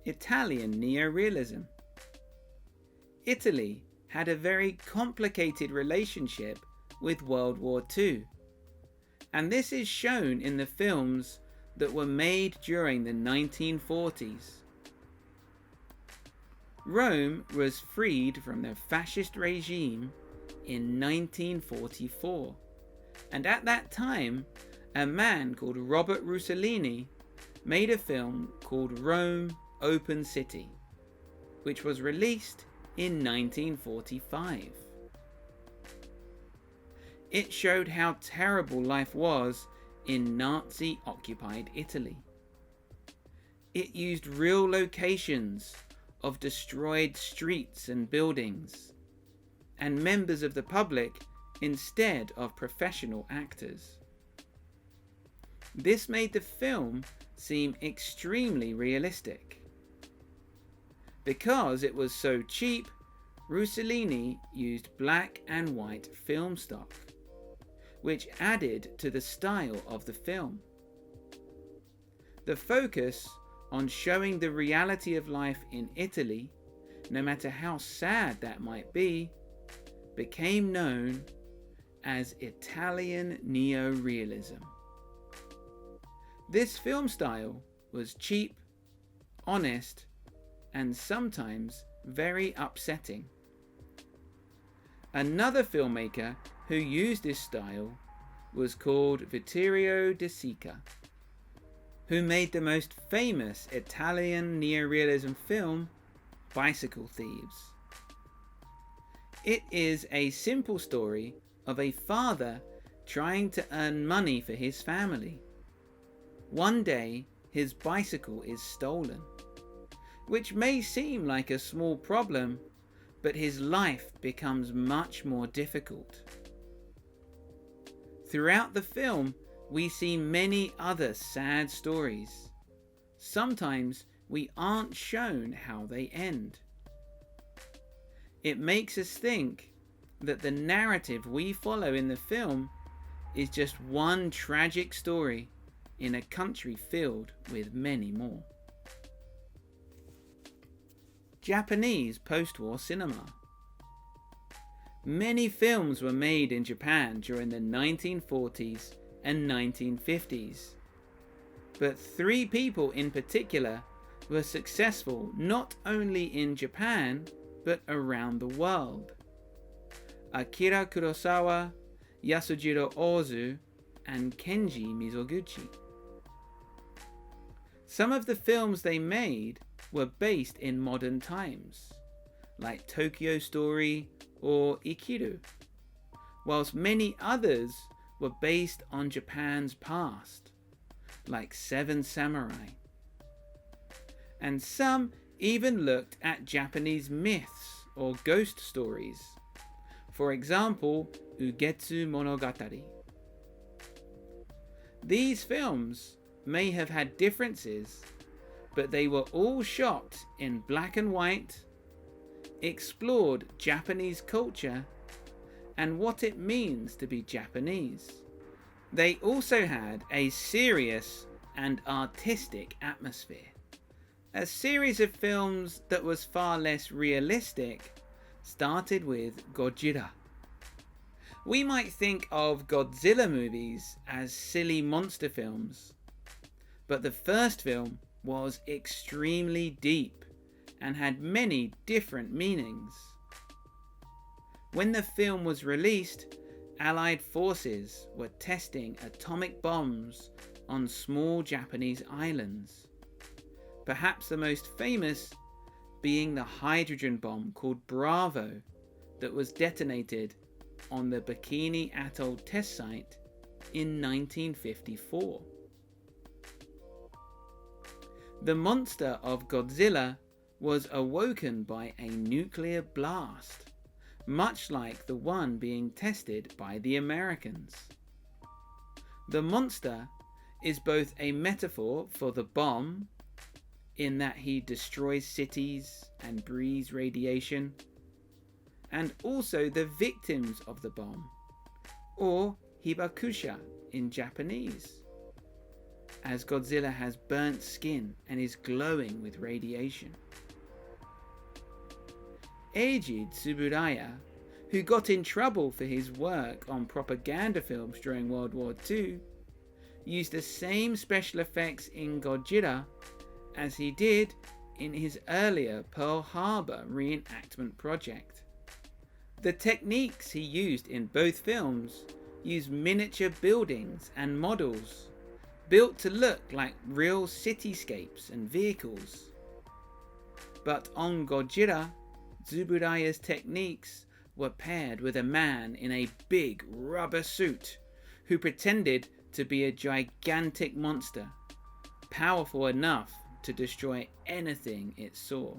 Italian Neo-Realism. Italy had a very complicated relationship with World War II, and this is shown in the films that were made during the 1940s. Rome was freed from the fascist regime in 1944, and at that time a man called Roberto Rossellini made a film called Rome Open City, which was released in 1945. It showed how terrible life was in Nazi-occupied Italy. It used real locations of destroyed streets and buildings, and members of the public instead of professional actors. This made the film seem extremely realistic. Because it was so cheap, Rossellini used black and white film stock, which added to the style of the film. The focus on showing the reality of life in Italy, no matter how sad that might be, became known as Italian Neo-Realism. This film style was cheap, honest, and sometimes very upsetting. Another filmmaker who used this style was called Vittorio De Sica, who made the most famous Italian neo-realism film, Bicycle Thieves. It is a simple story of a father trying to earn money for his family. One day, his bicycle is stolen, which may seem like a small problem, but his life becomes much more difficult. Throughout the film, we see many other sad stories. Sometimes we aren't shown how they end. It makes us think that the narrative we follow in the film is just one tragic story in a country filled with many more. Japanese post-war cinema. Many films were made in Japan during the 1940s and 1950s, but 3 people in particular were successful not only in Japan but around the world: Akira Kurosawa, Yasujiro Ozu, and Kenji Mizoguchi. Some of the films they made were based in modern times, like Tokyo Story or Ikiru, whilst many others were based on Japan's past, like Seven Samurai. And some even looked at Japanese myths or ghost stories, for example, Ugetsu Monogatari. These films may have had differences, but they were all shot in black and white, explored Japanese culture and what it means to be Japanese. They also had a serious and artistic atmosphere. A series of films that was far less realistic started with Godzilla. We might think of Godzilla movies as silly monster films, but the first film was extremely deep and had many different meanings. When the film was released, Allied forces were testing atomic bombs on small Japanese islands, perhaps the most famous being the hydrogen bomb called Bravo that was detonated on the Bikini Atoll test site in 1954. The monster of Godzilla was awoken by a nuclear blast, much like the one being tested by the Americans. The monster is both a metaphor for the bomb, in that he destroys cities and breathes radiation, and also the victims of the bomb, or hibakusha in Japanese. as Godzilla has burnt skin and is glowing with radiation. Eiji Tsuburaya, who got in trouble for his work on propaganda films during World War II, used the same special effects in Godzilla as he did in his earlier Pearl Harbor reenactment project. The techniques he used in both films used miniature buildings and models built to look like real cityscapes and vehicles. But on Godzilla, Tsuburaya's techniques were paired with a man in a big rubber suit who pretended to be a gigantic monster, powerful enough to destroy anything it saw.